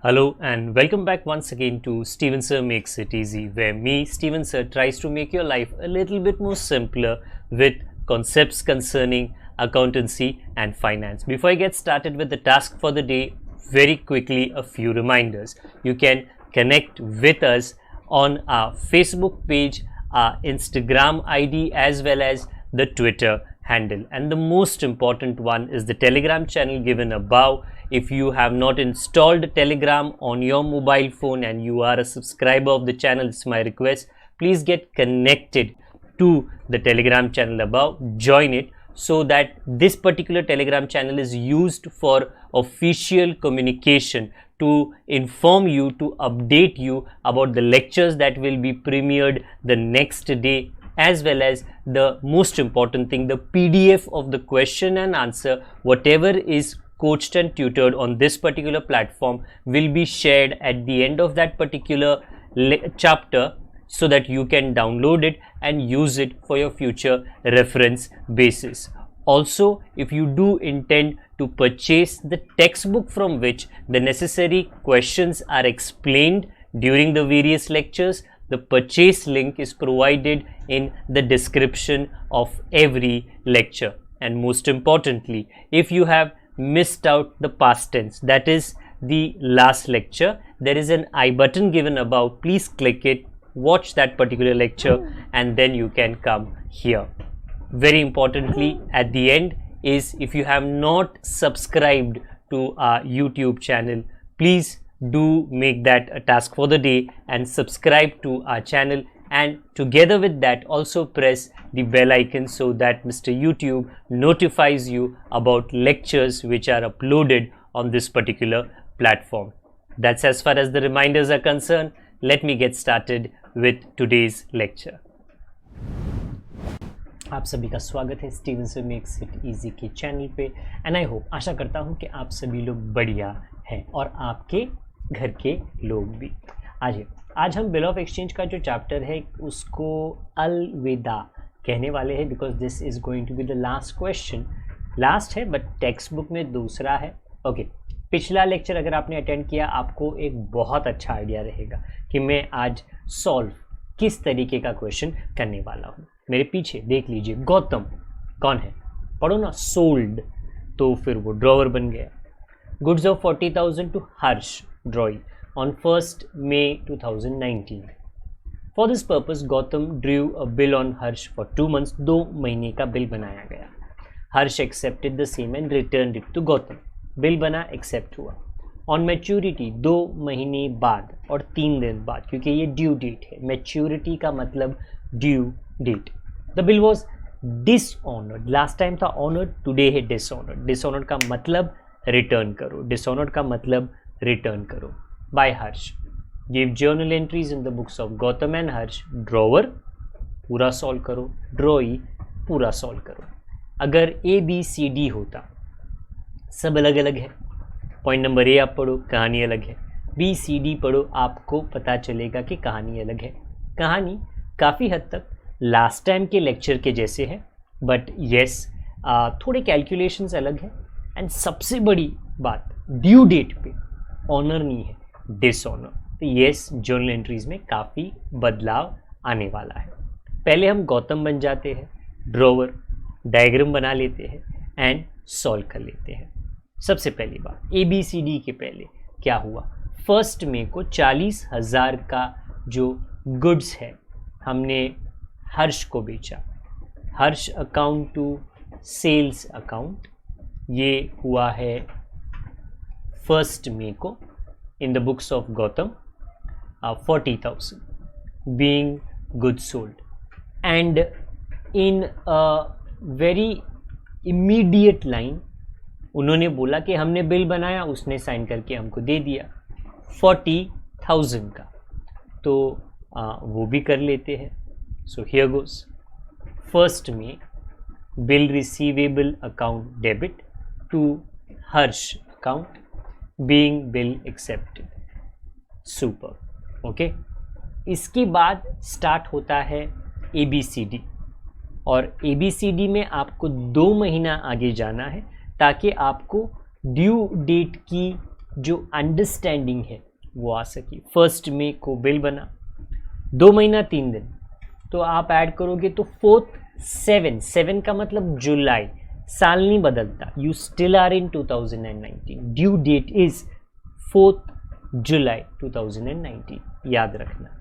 Hello and welcome back once again to Steven Sir Makes It Easy, where me, Steven Sir, tries to make your life a little bit more simpler with concepts concerning accountancy and finance. Before I get started with the task for the day, very quickly a few reminders. You can connect with us on our Facebook page, our Instagram ID, as well as the Twitter handle. And the most important one is the Telegram channel given above. If you have not installed Telegram on your mobile phone and you are a subscriber of the channel, it's my request, please get connected to the Telegram channel above, join it, so that this particular Telegram channel is used for official communication, to inform you, to update you about the lectures that will be premiered the next day, as well as the most important thing, the PDF of the question and answer, whatever is coached and tutored on this particular platform, will be shared at the end of that particular chapter, so that you can download it and use it for your future reference basis. Also, if you do intend to purchase the textbook from which the necessary questions are explained during the various lectures, the purchase link is provided in the description of every lecture. And most importantly, if you have missed out the past tense, that is the last lecture, there is an I button given above. Please click it, watch that particular lecture, and then you can come here. Very importantly, at the end is, if you have not subscribed to our YouTube channel, please do make that a task for the day and subscribe to our channel, and together with that also press the bell icon so that Mr. YouTube notifies you about lectures which are uploaded on this particular platform. That's as far as the reminders are concerned. Let me get started with today's lecture. आप सभी का स्वागत है Steven sir makes it easy के channel पे, and I hope, आशा करता हूँ कि आप सभी लोग बढ़िया हैं और आपके घर के लोग भी। आज हम बिल ऑफ एक्सचेंज का जो चैप्टर है उसको अलविदा कहने वाले हैं, because this is going to be the last question. Last है बट टेक्स्ट बुक में दूसरा है। ओके, पिछला लेक्चर अगर आपने अटेंड किया, आपको एक बहुत अच्छा आइडिया रहेगा कि मैं आज सॉल्व किस तरीके का क्वेश्चन करने वाला हूँ। मेरे पीछे देख लीजिए, गौतम कौन है, पढ़ो ना, सोल्ड, तो फिर वो ड्रॉवर बन गया। Goods of 40,000 to Harsh drawee on 1st May 2019. For this purpose, Gautam drew a bill on Harsh for 2 months. 2 महीने का बिल बनाया गया। Harsh accepted the same and returned it to Gautam. Bill बना, एक्सेप्ट हुआ। On maturity, 2 महीने बाद और 3 दिन बाद, क्योंकि ये ड्यू डेट है। Maturity का मतलब due date. The bill was dishonored. Last time था honored, today है dishonored. Dishonored का मतलब रिटर्न करो, dishonored का मतलब रिटर्न करो। by Harsh. Give journal entries in the books of Gautam and Harsh. Drawer पूरा सॉल्व करो, ड्रॉई पूरा सॉल्व करो। अगर ABCD होता, सब अलग अलग है। पॉइंट नंबर A आप पढ़ो, कहानी अलग है। BCD पढ़ो, आपको पता चलेगा कि कहानी अलग है। कहानी काफ़ी हद तक लास्ट टाइम के लेक्चर के जैसे है, बट येस थोड़े कैलकुलेशंस अलग है। एंड सबसे बड़ी बात, ड्यू डेट पे ऑनर नहीं है, डिसऑनर। तो येस, जर्नल एंट्रीज में काफ़ी बदलाव आने वाला है। पहले हम गौतम बन जाते हैं, ड्रॉवर, डायग्राम बना लेते हैं एंड सॉल्व कर लेते हैं। सबसे पहली बात, ABCD के पहले क्या हुआ। 1 मई को 40,000 का जो गुड्स है हमने हर्ष को बेचा। हर्ष अकाउंट टू सेल्स अकाउंट, ये हुआ है 1 मई को। In the books of Gautam, 40,000 being goods sold, and in a very immediate line उन्होंने बोला कि हमने बिल बनाया, उसने साइन करके हमको दे दिया 40,000 का। तो वो भी कर लेते हैं। सो हियर गोस, 1 में bill receivable account debit to Harsh account being bill accepted. Super. Okay, इसके बाद स्टार्ट होता है ABCD, और ABCD में आपको 2 महीना आगे जाना है ताकि आपको ड्यू डेट की जो अंडरस्टैंडिंग है वो आ सके। 1 मई को बिल बना, 2 महीना 3 दिन, तो आप ऐड करोगे तो 4th 7 का मतलब जुलाई, साल नहीं बदलता, you still are in 2019, due date is 4th July 2019, याद रखना।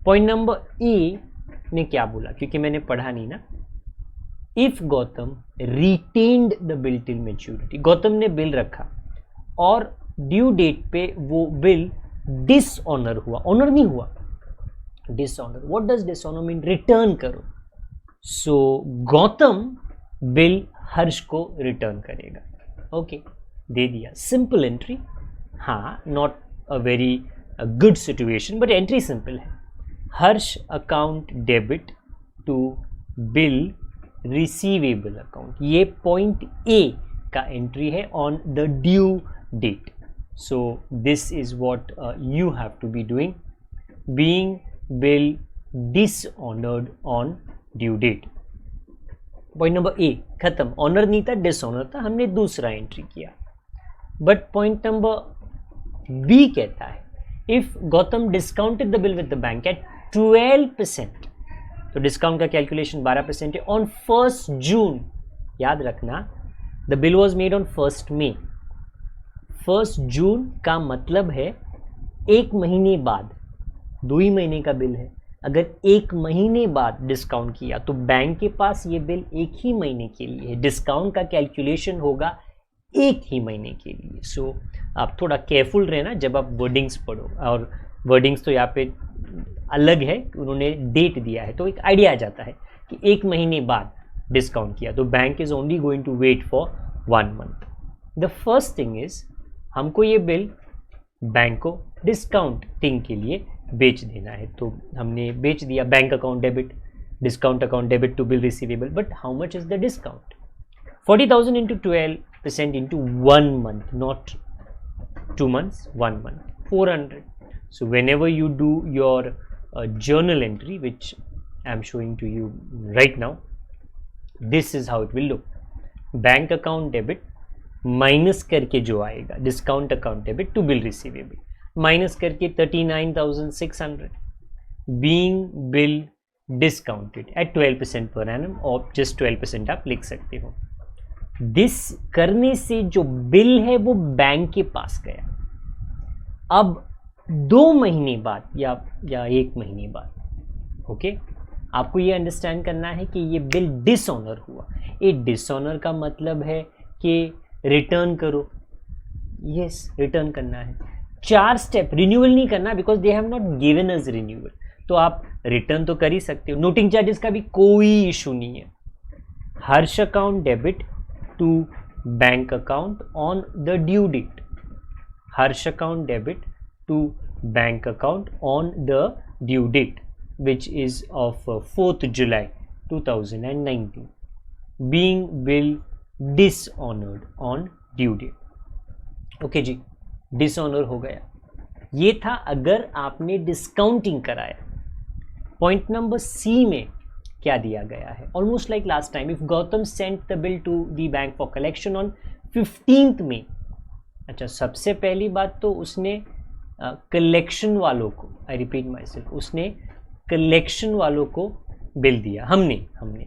पॉइंट नंबर ए ने क्या बोला, क्योंकि मैंने पढ़ा नहीं ना, if Gautam retained the bill till maturity, Gautam ने बिल रखा और ड्यू डेट पे वो बिल डिसऑनर हुआ, ऑनर नहीं हुआ, dishonour. What does dishonour mean? Return करो। सो गौतम बिल हर्ष को रिटर्न करेगा। ओके, दे दिया, सिंपल एंट्री। हाँ, not a very good situation but entry simple है। Harsh account debit to bill receivable account, ये पॉइंट ए का एंट्री है on the due date. So this is what you have to be doing, being bill dishonoured on due date. Point number A खत्म, honour नहीं था, dishonour था, हमने दूसरा entry किया। बट पॉइंट नंबर बी कहता है if Gautam discounted the bill with the bank at 12%, तो डिस्काउंट का कैलकुलेशन 12% है, ऑन 1 जून, याद रखना the bill was made on 1 मई। 1 जून का मतलब है 1 महीने बाद, 2 ही महीने का बिल है। अगर 1 महीने बाद डिस्काउंट किया तो बैंक के पास ये बिल 1 ही महीने के लिए है, डिस्काउंट का कैलकुलेशन होगा 1 ही महीने के लिए। सो आप थोड़ा केयरफुल रहना जब आप वर्डिंग्स पढ़ो, और वर्डिंग्स तो यहाँ पे अलग है, उन्होंने डेट दिया है तो एक आइडिया आ जाता है कि 1 महीने बाद डिस्काउंट किया तो bank is only going to wait for 1 month. The first thing is हमको ये बिल बैंक को डिस्काउंटिंग के लिए बेच देना है, तो हमने बेच दिया। Bank account debit, discount account debit to bill receivable, but how much is the discount? 40,000 into 12% into 1 month, not 2 months, 1 month, 400. So whenever you do your journal entry, which I am showing to you right now, this is how it will look. Bank account debit minus करके जो आएगा discount account debit to bill receivable, minus करके 39,600 being bill discounted eight 12% per annum, और just 12% आप लिख सकते हो। This करने से जो बिल है वो बैंक के पास गया। अब 2 महीने बाद या 1 महीने बाद, ओके, आपको ये अंडरस्टैंड करना है कि ये बिल डिसऑनर हुआ। ये डिसऑनर का मतलब है कि रिटर्न करो, यस, रिटर्न करना है। 4 स्टेप, रिन्यूअल नहीं करना because they have not given us renewal, तो आप रिटर्न तो कर ही सकते हो। नोटिंग चार्जेस का भी कोई इशू नहीं है। Harsh account debit to bank account on the due date, Harsh account debit to bank account on the due date which is of 4th July 2019, being bill dishonored on due date। Okay जी, dishonour हो गया। ये था अगर आपने discounting कराया। Point number सी में क्या दिया गया है? Almost like last time, if Gautam sent the bill to the bank for collection on 15th May। अच्छा, सबसे पहली बात तो उसने कलेक्शन वालों को, आई रिपीट माई सेल्फ, उसने कलेक्शन वालों को बिल दिया, हमने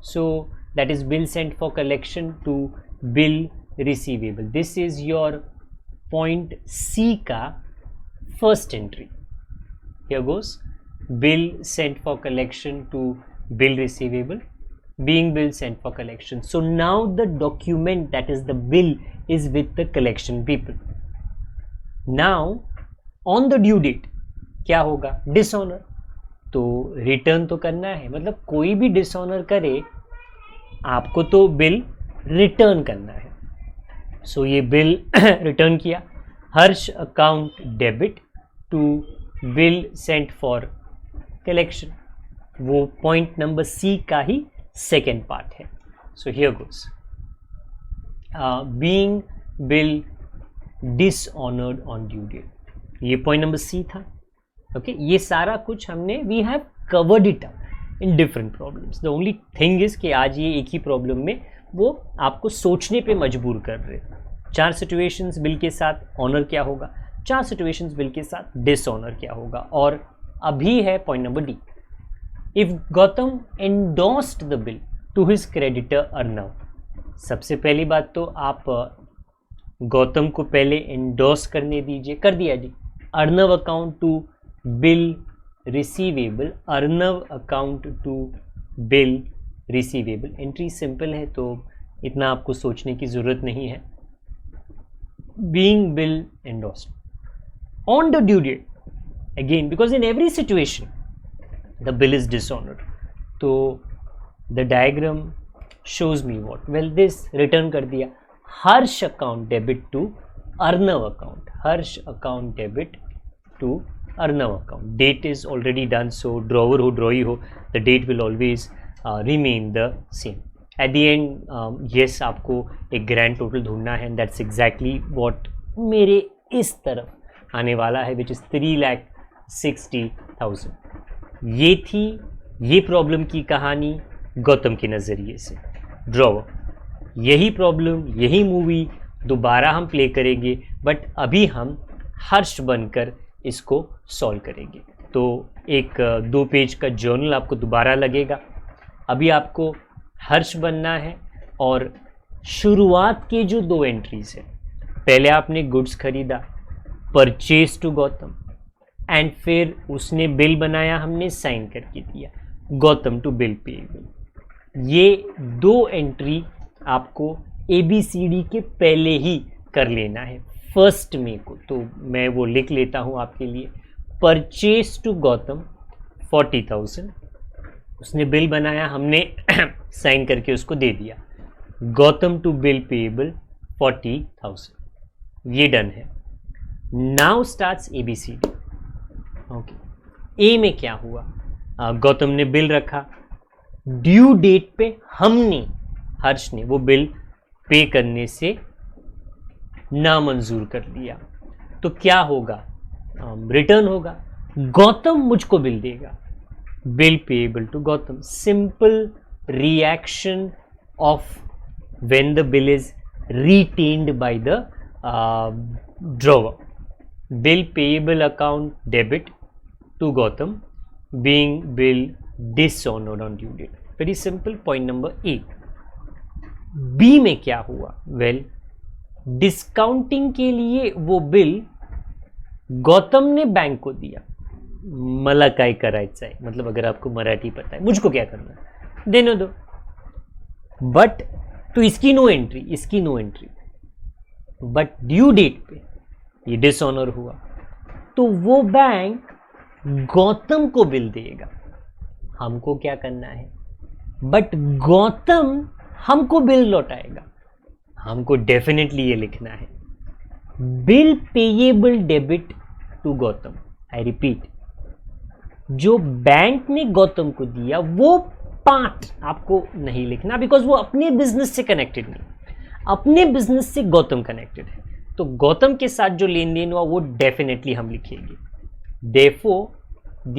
so that is bill sent for collection to bill receivable. This is your point C का first entry. Here goes bill sent for collection to bill receivable, being bill sent for collection. So now the document, that is the bill, is with the collection people. Now on the due date क्या होगा? Dishonour, तो return तो करना है, मतलब कोई भी dishonour करे आपको तो बिल रिटर्न करना है। सो ये बिल रिटर्न किया। Harsh account debit to bill sent for collection, वो पॉइंट नंबर सी का ही सेकेंड पार्ट है। So here goes being bill dishonoured on due date, ये पॉइंट नंबर सी था। ओके, ये सारा कुछ हमने we have covered it up in different problems. The only thing is कि आज ये एक ही प्रॉब्लम में वो आपको सोचने पे मजबूर कर रहे हैं। 4 सिचुएशंस बिल के साथ ऑनर क्या होगा, 4 सिचुएशंस बिल के साथ डिसऑनर क्या होगा। और अभी है point number D, if Gautam endorsed the bill to his creditor Arnav. सबसे पहली बात तो आप गौतम को पहले एंडोर्स करने दीजिए, कर दिया जी, Arnav account to bill receivable, Arnav account to bill receivable. Entry simple है तो इतना आपको सोचने की ज़रूरत नहीं है। Being bill endorsed on the due date, again because in every situation the bill is dishonoured, तो the diagram shows me what, well this return कर दिया, Harsh account debit to Arnav account, Harsh account debit to Arnav account. Date is already done, so drawer हो drawee हो, the date will always remain the same. At the end yes, आपको एक grand total ढूंढना है, that's exactly what मेरे इस तरफ आने वाला है, विच इज़ 3,60,000। ये थी ये प्रॉब्लम की कहानी गौतम के नज़रिए से। ड्रॉवर, यही प्रॉब्लम, यही मूवी दोबारा हम प्ले करेंगे, बट अभी हम हर्ष बनकर इसको सॉल्व करेंगे। तो एक 2 पेज का जर्नल आपको दोबारा लगेगा। अभी आपको हर्ष बनना है और शुरुआत के जो 2 एंट्रीज है, पहले आपने गुड्स खरीदा, परचेज टू गौतम, एंड फिर उसने बिल बनाया, हमने साइन करके दिया, गौतम टू बिल पेएबल। ये 2 एंट्री आपको ABCD के पहले ही कर लेना है फर्स्ट में को, तो मैं वो लिख लेता हूँ आपके लिए। परचेज टू गौतम 40,000, उसने बिल बनाया, हमने साइन करके उसको दे दिया, गौतम टू बिल पेएबल 40,000, ये डन है। Now starts ABCD। ओके, ए में क्या हुआ, गौतम ने बिल रखा, ड्यू डेट पे हमने, हर्ष ने वो बिल पे करने से नामंजूर कर दिया, तो क्या होगा, रिटर्न होगा, गौतम मुझको बिल देगा, bill payable to Gautam. Simple reaction of when the bill is retained by the drawer. Bill payable account debit to Gautam, being bill dishonored on due date. Very simple. Point number A. B में क्या हुआ, well, discounting के लिए वो bill Gautam ने bank को दिया, मला काय करायचं आहे, मतलब अगर आपको मराठी पता है, मुझको क्या करना है, देने दो, बट तो इसकी नो एंट्री, इसकी no entry, but due date पे ये डिसऑनर हुआ, तो वो बैंक गौतम को बिल देगा, हमको क्या करना है, बट गौतम हमको बिल लौटाएगा, हमको डेफिनेटली ये लिखना है, bill payable debit to Gautam. I repeat, जो बैंक ने गौतम को दिया वो पार्ट आपको नहीं लिखना, बिकॉज वो अपने बिजनेस से कनेक्टेड नहीं, अपने बिजनेस से गौतम कनेक्टेड है, तो गौतम के साथ जो लेन देन हुआ वो डेफिनेटली हम लिखेंगे। Therefore the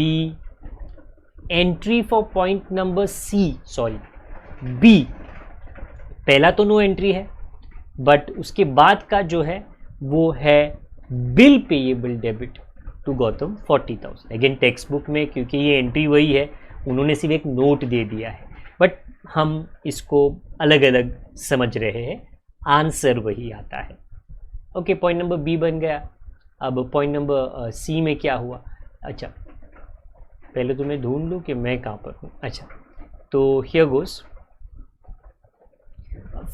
entry for point number B, पहला तो नो एंट्री है, बट उसके बाद का जो है वो है bill payable debit to Gautam 40,000। Again textbook में क्योंकि ये एंट्री वही है, उन्होंने सिर्फ एक नोट दे दिया है, बट हम इसको अलग अलग समझ रहे हैं, आंसर वही आता है। ओके, पॉइंट नंबर बी बन गया। अब पॉइंट नंबर सी में क्या हुआ, अच्छा पहले तो मैं ढूंढ लूँ कि मैं कहाँ पर हूँ। अच्छा, तो हियर गोस,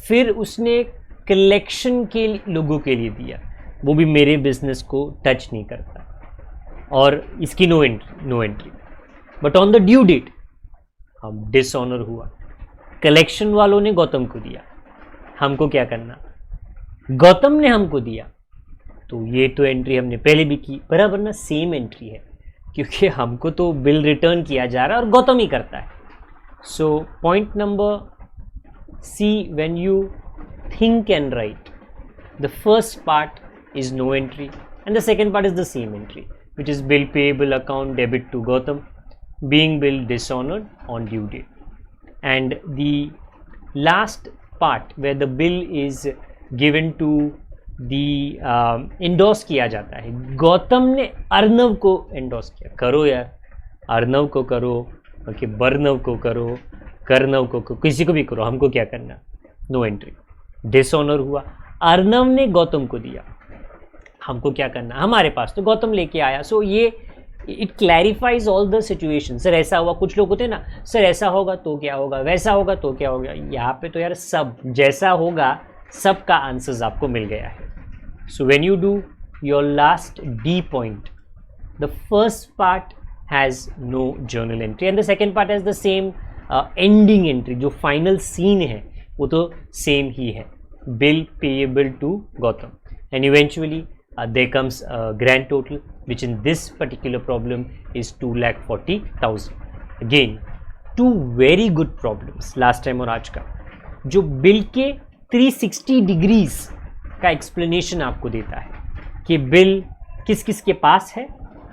फिर उसने कलेक्शन के लोगों के लिए दिया, वो भी मेरे बिजनेस को टच नहीं करता, और इसकी no entry, but on the due date हम डिसऑनर हुआ, कलेक्शन वालों ने गौतम को दिया, हमको क्या करना, गौतम ने हमको दिया, तो ये तो एंट्री हमने पहले भी की, बराबर ना, सेम एंट्री है, क्योंकि हमको तो बिल रिटर्न किया जा रहा है और गौतम ही करता है। So point number C, when you think and write, the first part is no entry and the second part is the same entry, which is bill payable account debit to Gautam, being bill dishonored on due date, and the last part where the bill is given to endorse किया जाता है। गौतम ने अर्नव को endorse किया। करो यार, अर्नव को करो, ओके, बर्नव को करो, कर्नव को करो, किसी को भी करो, हमको क्या करना, नो एंट्री। डिसऑनर हुआ, अर्नव ने गौतम को दिया, हमको क्या करना, हमारे पास तो गौतम लेके आया। सो ये it clarifies all the situation. Sir ऐसा हुआ, कुछ लोग होते हैं ना, सर ऐसा होगा तो क्या होगा, वैसा होगा तो क्या होगा। यहाँ पे तो यार सब जैसा होगा सब का आंसर्स आपको मिल गया है। So when you do your last D point, the first part has no journal entry and the second part has the same ending entry. जो फाइनल सीन है वो तो सेम ही है, bill payable to Gautam, and eventually there comes a grand total which in this particular problem is 2,40,000. Again, two very good problems last time और आज का, जो बिल के 360 डिग्रीज का एक्सप्लेनेशन आपको देता है कि बिल किस किस के पास है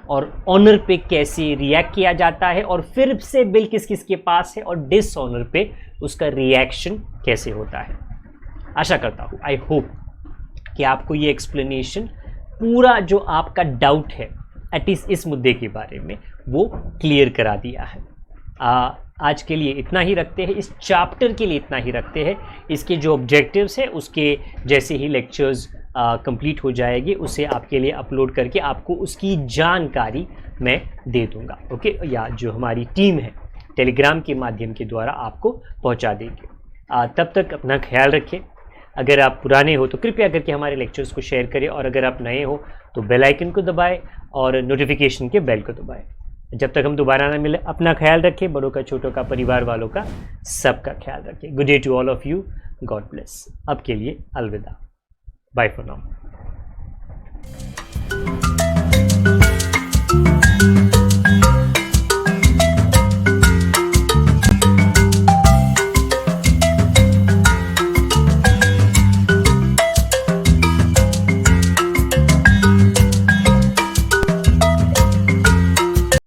और ऑनर पे कैसे रिएक्ट किया जाता है, और फिर से बिल किस किस के पास है और डिसऑनर पे उसका रिएक्शन कैसे होता है। आशा करता हूँ, आई होप कि आपको ये एक्सप्लेनेशन पूरा जो आपका डाउट है एटलीस्ट इस मुद्दे के बारे में वो क्लियर करा दिया है। आज के लिए इतना ही रखते हैं, इस चैप्टर के लिए इतना ही रखते हैं। इसके जो ऑब्जेक्टिव्स हैं उसके जैसे ही लेक्चर्स कंप्लीट हो जाएगी उसे आपके लिए अपलोड करके आपको उसकी जानकारी मैं दे दूंगा, ओके, या जो हमारी टीम है टेलीग्राम के माध्यम के द्वारा आपको पहुंचा देंगे। तब तक अपना ख्याल रखें। अगर आप पुराने हो तो कृपया करके हमारे लेक्चर्स को शेयर करें, और अगर आप नए हो तो बेल आइकन को दबाएं और नोटिफिकेशन के बेल को दबाएं। जब तक हम दोबारा ना मिले, अपना ख्याल रखें, बड़ों का, छोटों का, परिवार वालों का, सबका ख्याल रखें। Good day to all of you, God bless. अब के लिए अलविदा, बाय फॉर नाउ।